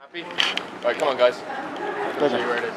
Happy? Alright, come on guys. I'll show you where it is.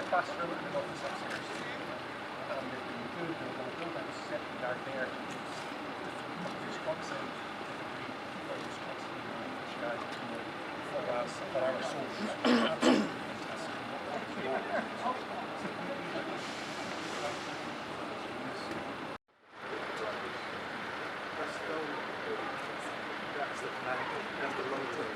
Classroom and an office upstairs. And if you do the building second yard there is Wisconsin, for our souls. Absolutely fantastic. That's the plan. That's the long term.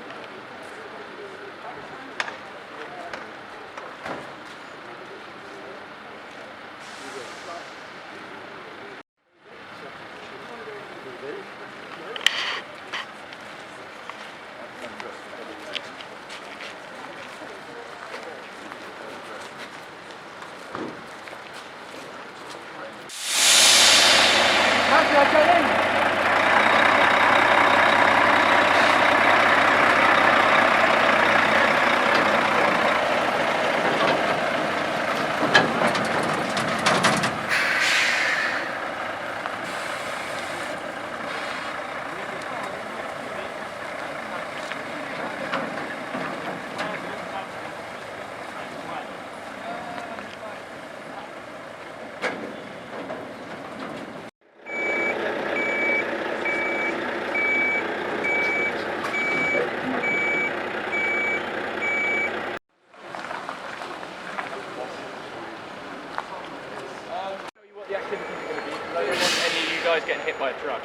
Getting hit by a truck.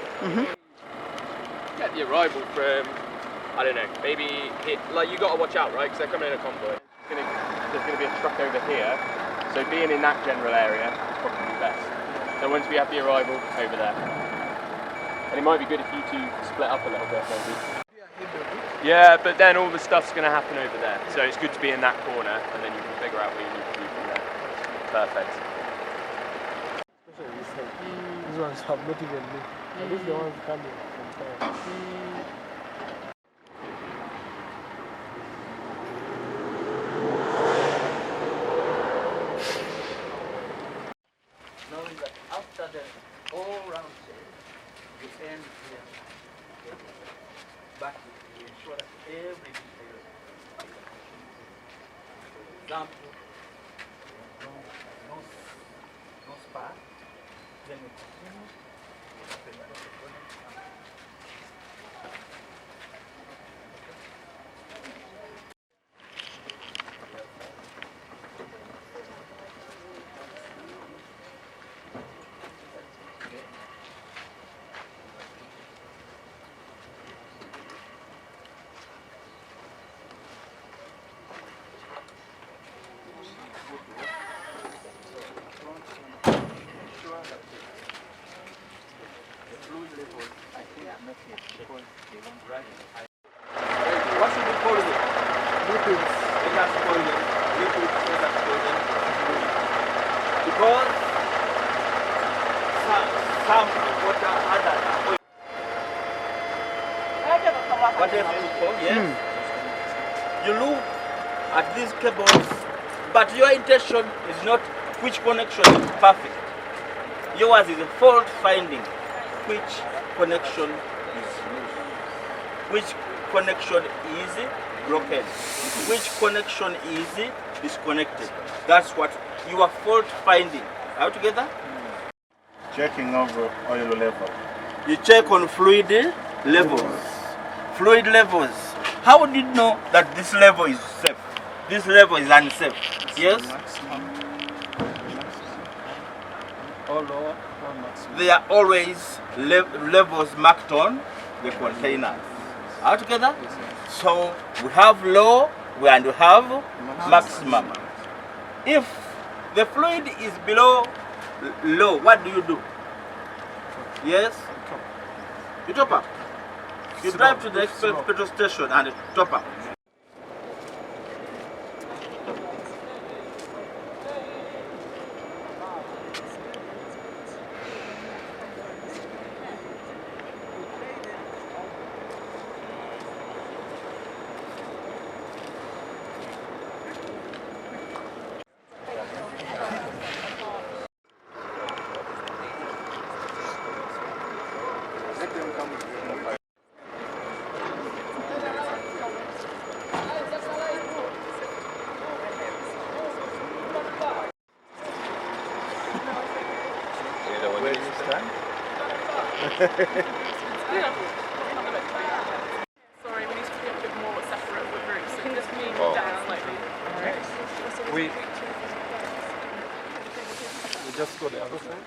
Get the arrival from, I don't know, maybe hit, like you got to watch out, right? Because they're coming in a convoy. There's going to be a truck over here, so being in that general area is probably best. So once we have the arrival, over there. And it might be good if you two split up a little bit, maybe. Yeah, but then all the stuff's going to happen over there, so it's good to be in that corner, and then you can figure out what you need to do from there. Perfect. These ones have not even moved. And these are the ones coming from there. Knowing that after the all round shape, you end here, back to ensure that every detail is example, no spark, then we continue. at these cables, but your intention is not which connection is perfect. Yours is a fault finding. Which connection is loose? Which connection is broken? Which connection is disconnected? That's what you are fault finding. Are you together? Checking over oil level. You check on fluid levels. Fluid levels. How do you know that this level is safe? This level is unsafe. Yes? Or lower or maximum. There are always levels marked on the containers. Are you together? So we have low and we have maximum. If the fluid is below low, what do you do? Yes? You top up. You drive to the next petrol station and top up. Where do you stand? Sorry, we need to be a bit more separate with groups. So you can just move down slightly. We just go the other side.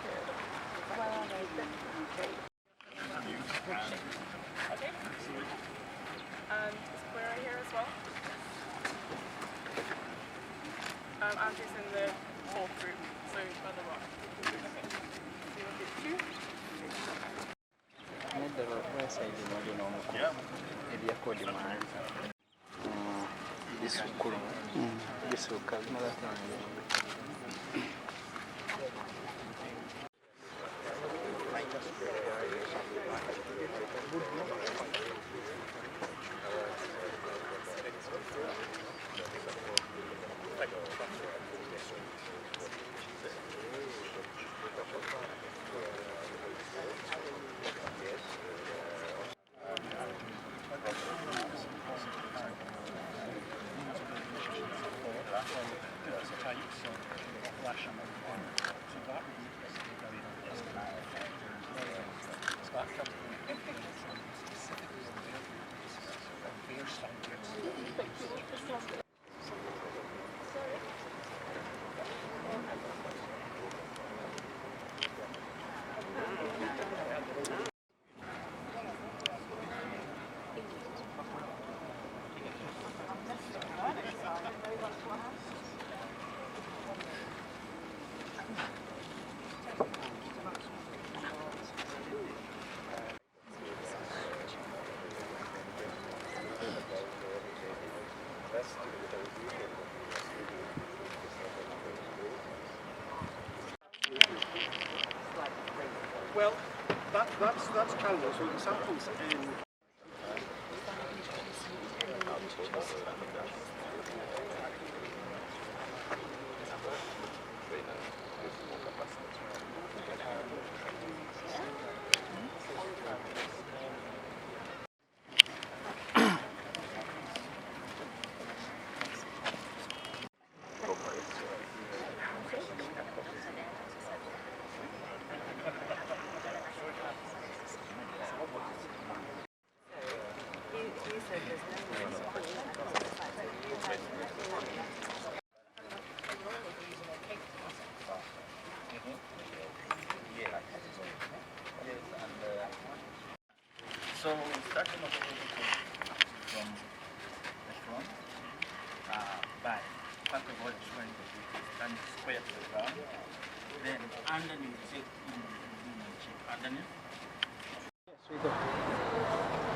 Okay. And is Claire right here as well? Andrew's in the fourth group, so further on. Okay. So you want to do 2? Well, that's Canada, so the samples in. So starting off from the front, by first of all ensuring that we stand square to the ground, then underneath check underneath.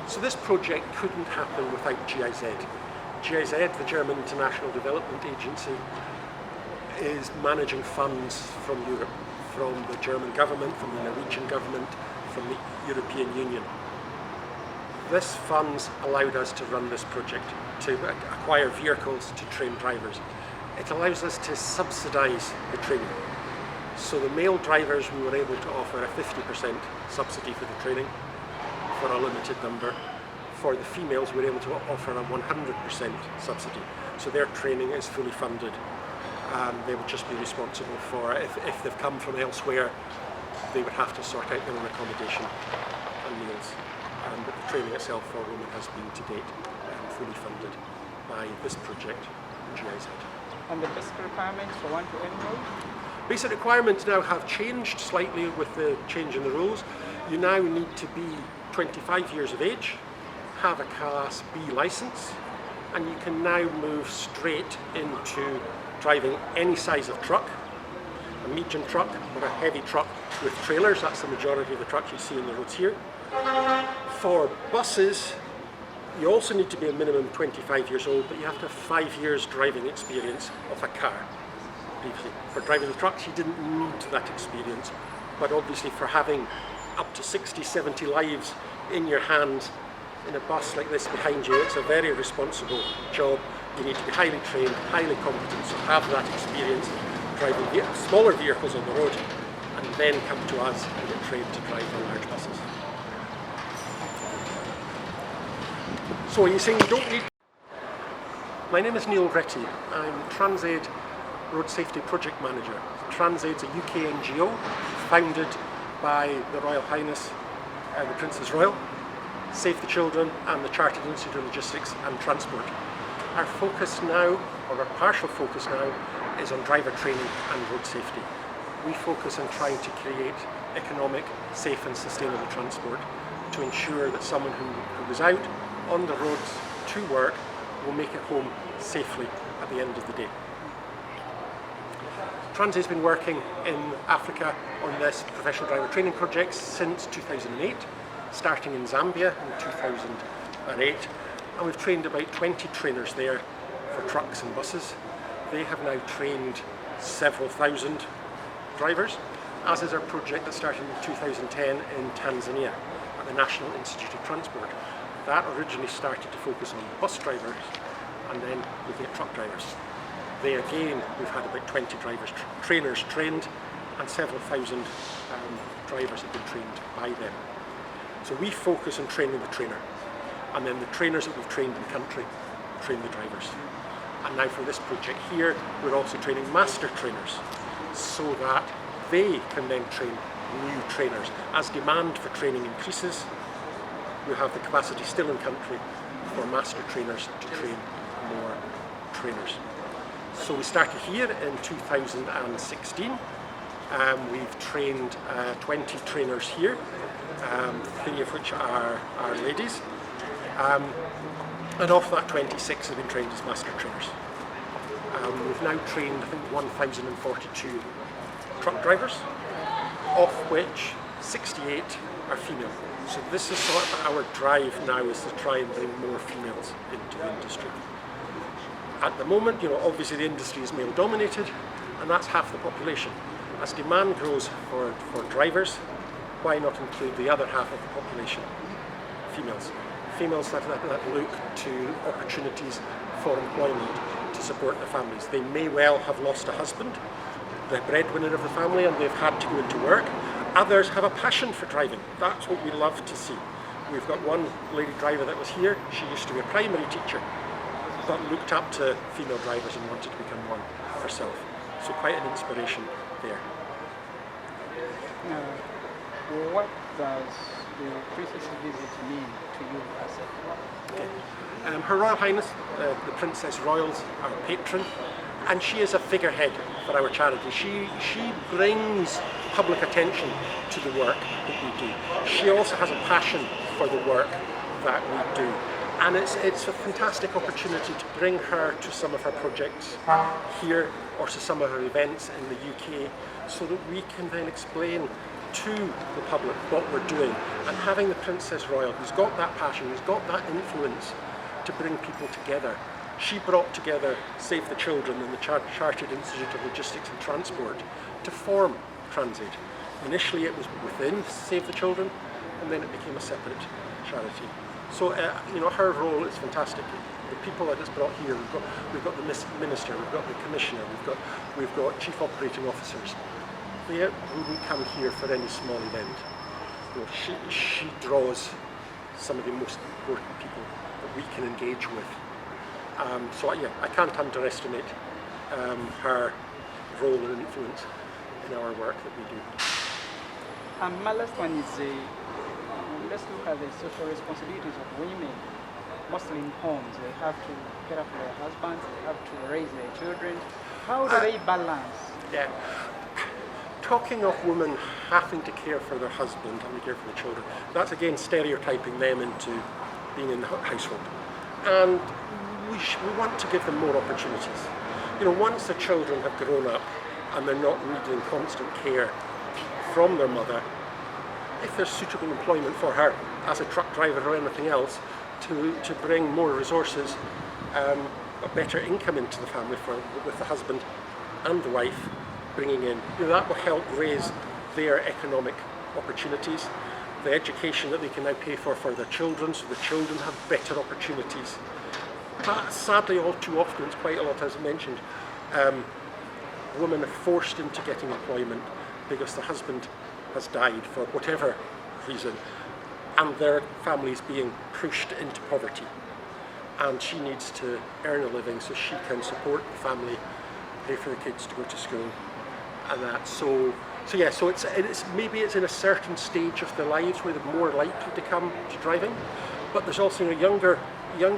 So this project couldn't happen without GIZ. GIZ, the German International Development Agency, is managing funds from Europe, from the German government, from the Norwegian government, from the European Union. This funds allowed us to run this project, to acquire vehicles to train drivers. It allows us to subsidise the training. So the male drivers, we were able to offer a 50% subsidy for the training for a limited number. For the females, we were able to offer a 100% subsidy. So their training is fully funded. They would just be responsible for, if they've come from elsewhere, they would have to sort out their own accommodation and meals. But the training itself for women has been to date fully funded by this project, GIZ. And the basic requirements for one to enroll? Basic requirements now have changed slightly with the change in the rules. You now need to be 25 years of age, have a Class B licence, and you can now move straight into driving any size of truck, a medium truck or a heavy truck with trailers. That's the majority of the trucks you see on the roads here. For buses, you also need to be a minimum 25 years old, but you have to have 5 years driving experience of a car. Previously. For driving the trucks, you didn't need that experience, but obviously for having up to 60, 70 lives in your hands in a bus like this behind you, it's a very responsible job. You need to be highly trained, highly competent, so have that experience driving smaller vehicles on the road, and then come to us and get trained to drive the large buses. So are you saying you don't need... My name is Neil Retty. I'm TransAid Road Safety Project Manager. TransAid's a UK NGO founded by the Royal Highness the Princess Royal, Save the Children and the Chartered Institute of Logistics and Transport. Our focus now, or our partial focus now, is on driver training and road safety. We focus on trying to create economic, safe and sustainable transport to ensure that someone who is out on the roads to work will make it home safely at the end of the day. TransAid's been working in Africa on this professional driver training project since 2008, starting in Zambia in 2008, and we've trained about 20 trainers there for trucks and buses. They have now trained several thousand drivers, as is our project that started in 2010 in Tanzania at the National Institute of Transport. That originally started to focus on bus drivers and then looking at truck drivers. There again, we've had about 20 trainers trained, and several thousand drivers have been trained by them. So we focus on training the trainer, and then the trainers that we've trained in country train the drivers. And now for this project here, we're also training master trainers, so that they can then train new trainers. As demand for training increases, we have the capacity still in country for master trainers to train more trainers. So we started here in 2016. We've trained 20 trainers here, 3 of which are ladies. And of that, 26 have been trained as master trainers. We've now trained, I think, 1,042 truck drivers, of which 68 are female. So this is sort of our drive now, is to try and bring more females into the industry. At the moment, obviously the industry is male dominated, and that's half the population. As demand grows for drivers, why not include the other half of the population, females? Females that look to opportunities for employment to support their families. They may well have lost a husband, the breadwinner of the family, and they've had to go into work. Others have a passion for driving. That's what we love to see. We've got one lady driver that was here. She used to be a primary teacher, but looked up to female drivers and wanted to become one herself. So quite an inspiration there. What does the princess's visit mean to you as a... Okay. Her Royal Highness, the Princess Royal's our patron, and she is a figurehead for our charity. She brings public attention to the work that we do. She also has a passion for the work that we do. And it's a fantastic opportunity to bring her to some of her projects here or to some of her events in the UK, so that we can then explain to the public what we're doing. And having the Princess Royal, who's got that passion, who's got that influence to bring people together. She brought together Save the Children and the Chartered Institute of Logistics and Transport to form TransAid. Initially it was within Save the Children, and then it became a separate charity. So her role is fantastic. The people that it's brought here, we've got the minister, we've got the commissioner, we've got chief operating officers. They wouldn't come here for any small event. She draws some of the most important people that we can engage with. So I can't underestimate her role and influence in our work that we do. My last one is, let's look at the social responsibilities of women, mostly in homes. They have to care for their husbands, they have to raise their children. How do they balance? Yeah. Talking of women having to care for their husband, having to care for the children, that's again stereotyping them into being in the household. And we want to give them more opportunities. Once the children have grown up and they're not needing constant care from their mother, if there's suitable employment for her as a truck driver or anything else to bring more resources, a better income into the family with the husband and the wife bringing in, that will help raise their economic opportunities, the education that they can now pay for their children, so the children have better opportunities. But sadly, all too often, it's quite a lot, as I mentioned, women are forced into getting employment because the husband has died for whatever reason, and their family is being pushed into poverty. And she needs to earn a living so she can support the family, pay for the kids to go to school, and that. So it's maybe it's in a certain stage of their lives where they're more likely to come to driving, but there's also younger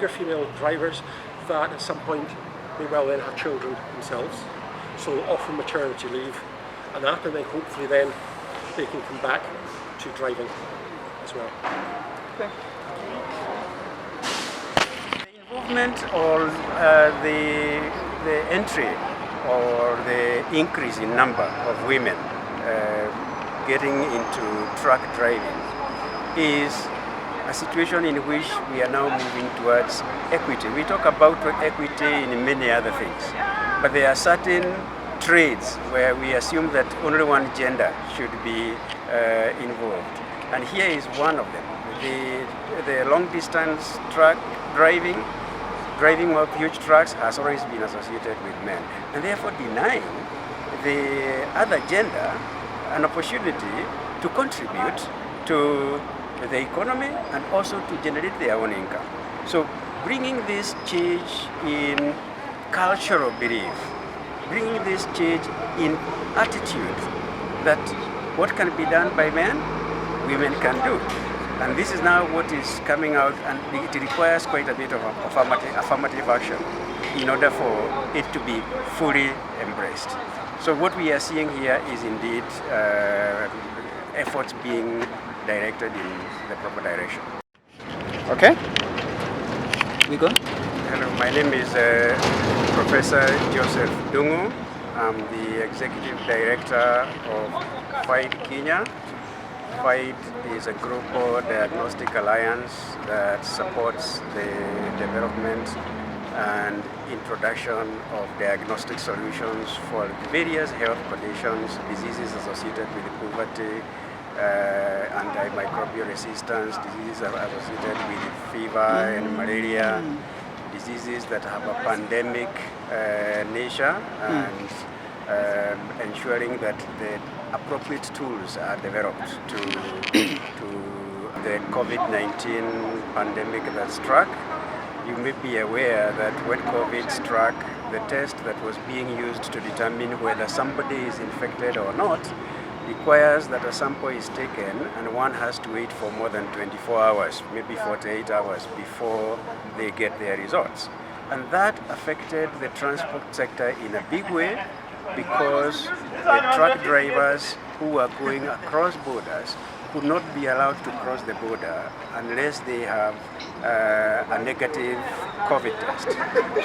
female drivers that at some point may well then have children themselves, so often maternity leave and that, and then hopefully then they can come back to driving as well. Okay. The involvement or the entry or the increase in number of women getting into truck driving is a situation in which we are now moving towards equity. We talk about equity in many other things, but there are certain trades where we assume that only one gender should be involved. And here is one of them. The long distance truck driving of huge trucks has always been associated with men, and therefore denying the other gender an opportunity to contribute to the economy and also to generate their own income. So bringing this change in cultural belief, bringing this change in attitude that what can be done by men, women can do. And this is now what is coming out, and it requires quite a bit of affirmative action in order for it to be fully embraced. So what we are seeing here is indeed efforts being directed in the proper direction. Okay. We go. Hello, my name is Professor Joseph Dungu. I'm the Executive Director of FIDE Kenya. FIDE is a global diagnostic alliance that supports the development and introduction of diagnostic solutions for various health conditions, diseases associated with poverty, antimicrobial resistance, diseases associated with fever and malaria, diseases that have a pandemic nature, and ensuring that the appropriate tools are developed to the COVID-19 pandemic that struck. You may be aware that when COVID struck, the test that was being used to determine whether somebody is infected or not requires that a sample is taken and one has to wait for more than 24 hours, maybe 48 hours before they get their results. And that affected the transport sector in a big way because the truck drivers who were going across borders could not be allowed to cross the border unless they have a negative COVID test.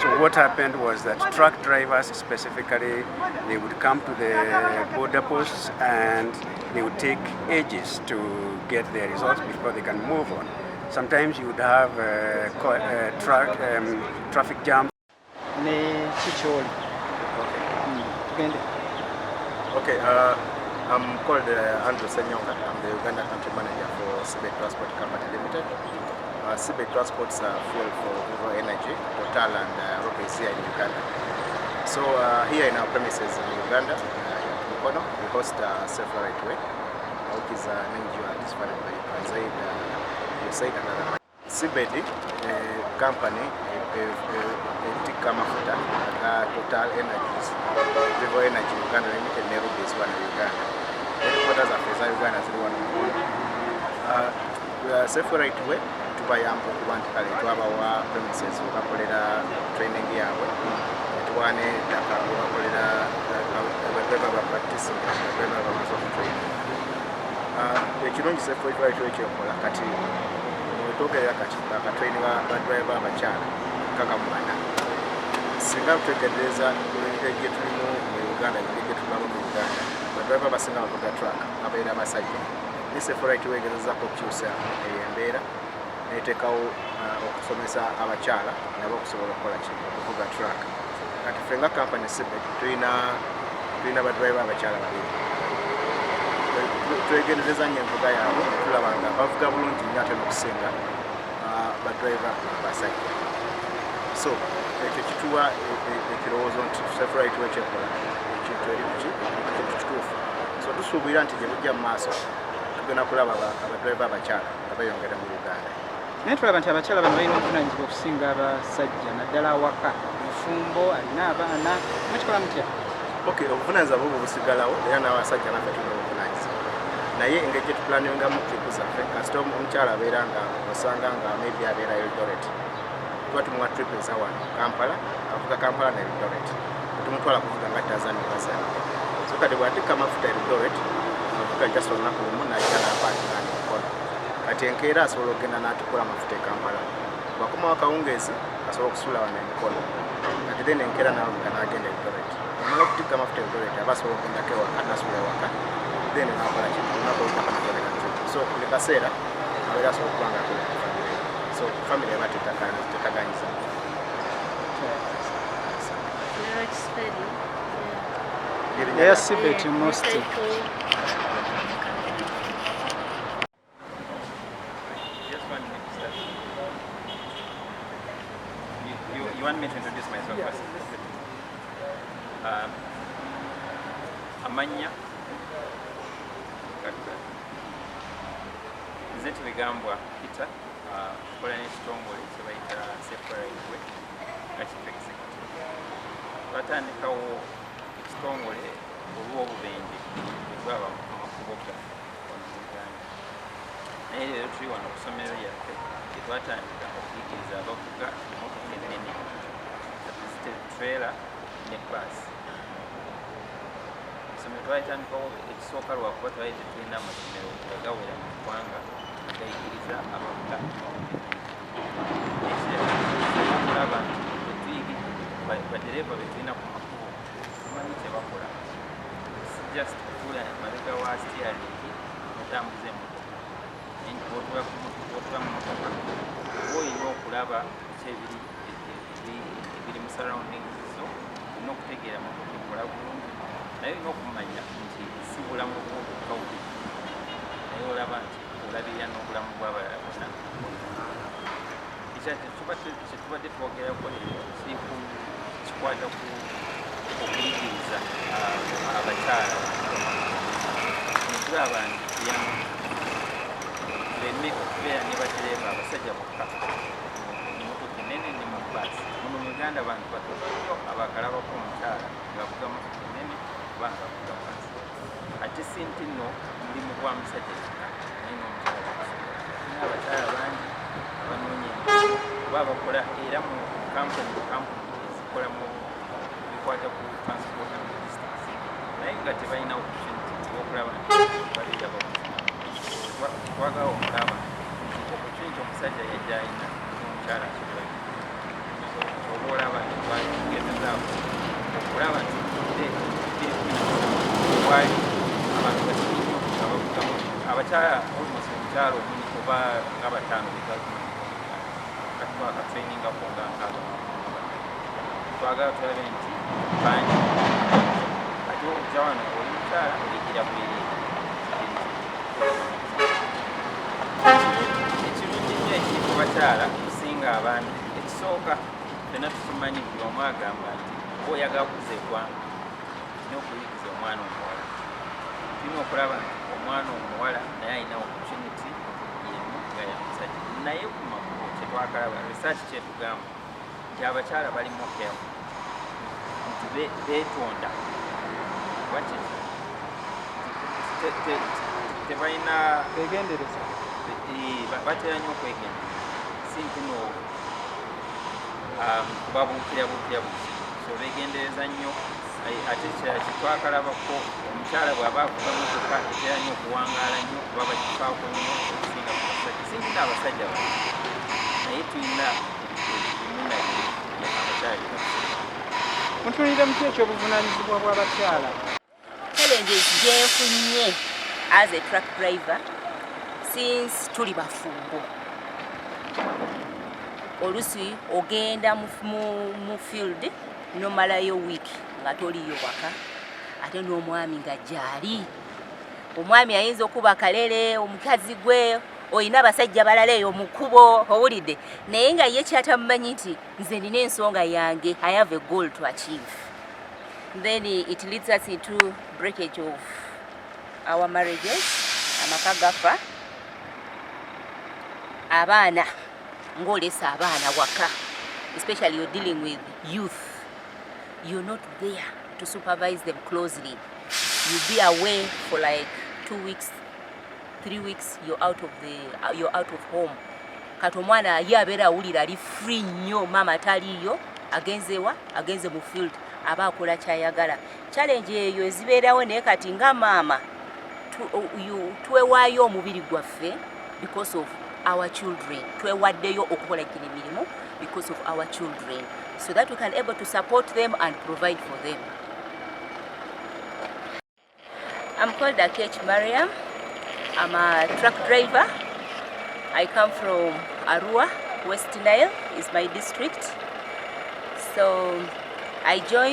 So what happened was that truck drivers specifically, they would come to the border posts and they would take ages to get their results before they can move on. Sometimes you would have traffic jams. Okay, I'm called Andrew Senyonga. I'm the Uganda Country Manager for Sibet Transport Company Limited. seabed transports fuel for rural energy, Total and Rockets here in Uganda. So here in our premises in Uganda, Mukono, we host Self-Right Way, which is an NGO discovered by USAID and other. Seabed company etikka amafuta aga Total Energies, Rural Energy Uganda Limited ne Rockets one in Uganda. Headquarters of Uganda ziri wano Mukono. Self-Right Way tubayamba okuba nti kale twabawa premises webakolera training yaabwe, netuwa n'ettaka webakolera beba practicing beba bamaze okutraining. Ekirungi Self-Right Way kyekola kati wetwogerera kati akatraining badriver abakyala kaka mu bana. Singa tutegeereza engeri tulimu mu Uganda, engeri tulamu mu Uganda, badriver abasinga bavuga truck ababeera abasajja. Ni Self-Right Way egezezaako okukyusa embeera neteekawo okusomesa abakyala nabo okusobola okukola okuvuga truck. Kati ffe nga kampani Seabed tulina badriver abakyala babiri. Twegendereza nnyo envuga yaabwe, tulaba nga bavuga bulungi nnyo ate n'okusinga badriver abasajja. So ekyo kituwa ekirowoozo nti Self-Right Way kyekola ekintu eri kuki ekintu kituufu. So tusuubira nti gye bujja mu maaso tugenda kulaba abadriver abakyala nga bayongera mu Uganda. Naye tulaba nti abakyala bano balina obuvunaanyizibwa okusinga abasajja naddala awaka, mufumbo, alina abaana, mukikola mutya? Okay, obuvunaanyizibwa bwo busigalawo era n'abasajja naffe tulina obuvunaanyizibwa. Naye engeri gye tupulaningamu tripu zaffe, kasita omukyala abeera nga osanga nga maybe abeera Eldoret, tuba tumuwa trip eza wano Kampala, avuga Kampala ne Eldoret, tumutwala kuvuga nga Tanzania bazani. So kati bw'atikka amafuta Eldoret, avuga just olunaku lumu n'ajjala apaakira ne Mukono. Kati enkeera asobola okugenda n'atukula amafuta e Kampala. Bw'akomawo akawungeezi asobola okusula wano e Mukono. Kati then enkeera n'avuga n'agenda Eldoret. Amala okutikka amafuta Eldoret aba asobola okugendako ewaka n'asula ewaka. Then n'akola kino olunaku olutaka n'akolera trip. So buli kaseera abeera asobola okuba nga akolera ku famire. So famire eba tetaganyiza. Eya Seabed mostly. You want me to introduce myself first? Amanya nze tubigambwa Peter, kola n'ekitongole kye bayita Self-Right Way nga chief executive. Twatandikawo ekitongole olw'obubenje bwaba mu makubo gaffe wano mu Uganda. Naye leero tuli wano ku ssomero lyaffe gye twatandika okuyigiriza abavuga emmotoka ennene, trailer ne baasi. Essomero twalitandikawo ekisooka lwakuba twali tetulina amasomero gagawera mu ggwanga agayigiriza abavuga. Okulaba nti badereva betulina ku makubo tumanyi kye bakola, just kutuula mabega wa stiaringi mutambuza emmotoka. Bw'otuba mu mmotoka oba olina okulaba ki ebiri mu surroundings zo, olina okutegeera mmotoka ekola bulungi, naye olina okumanya nti si bulamu bwo bwokka buli, naye olaba nti olabirira n'obulamu bw'abalala bonna. Kyetubadde twogerako leero kikwata ku okuyigiriza abakyala netulaba nti tuleme okubeera ne badereva abasajja bokka emmotoka ennene ne mu baasi. Muno mu Uganda abantu batono nnyo abakalabako omukyala ng'avuga mmotoka ennene oba ng'avuga baasi. Ate si nti nno mulimu gwa musajja yekka, naye n'omukyala akusobola. Naye abakyala bangi abanoonya emirimu oba abakola era mu kampuni ezikola mu bikwata ku transport and logistics, naye nga tebalina opportunity y'okulaba nti balira babuzima. Twagala okulaba opportunity omusajja yajja alina n'omukyala asobola oba olaba nti twagezezaako okulaba nti wali abantu basibi nnyo nga bavugamu abakyala almost omukyala omu oba nga bataano twakatrainingako nga nkaaga. Twagala tulabe nti bangi ate okujja wano oli mukyala oligira bwereere. Ekirungi nnyo ekiri ku bakyala abakyala tusinga abaami. Ekisooka ffenna tukimanyi buli omu agamba nti oba oyagala kuza eggwanga tulina okuyigiza omwana omuwala. Tulina okulaba nti omwana omuwala naye alina opportunity yemu nga ya musajja. Naye ku makubo kyetwakalaba research kyetugamba nti abakyala balimu careful nti beetonda tebalina begendereza batera nnyo okwegendereza si nti no kubabuukira buukira buki so begendereza nnyo ate kitwakalabako omukyala bw'aba avuga motoka etera nnyo okuwangaala nnyo kuba bakifaako nnyo okusinga ku basajja singi n'abasajja ba naye tulina ebimunabye abakyala mutunire muki ekyobuvunaanyizibwa bw'abakyala challenges gyenfunye as a truck driver since tuli bafumbo. Olusi ogenda mu field nomalayo week nga toliyo waka ate n'omwami nga gyali. Omwami ayinza okuba kalere omukazi gwe oyina abasajja balala eyo mu kkubo owulidde naye nga ye kyatamumanyi nti nze nina ensonga yange I have a goal to achieve. Then it leads us into breakage of our marriages, amaka gafa, abaana ng'olesa abaana waka, especially you're dealing with youth. You're not there to supervise them closely. You'll be away for like 2 weeks, 3 weeks, you're out of home. Kati omwana ye abeera awulira ali free nnyo maama taliyo agenze mu field aba akola kyayagala. Challenge eyo ezibeerawo naye kati nga maama twewaayo omubiri gwaffe because of our children. Twewaddeyo okukola gino emirimu because of our children so that we can able to support them and provide for them. I'm called Akech Mariam. I'm a truck driver. I come from Arua, West Nile is my district. So I joined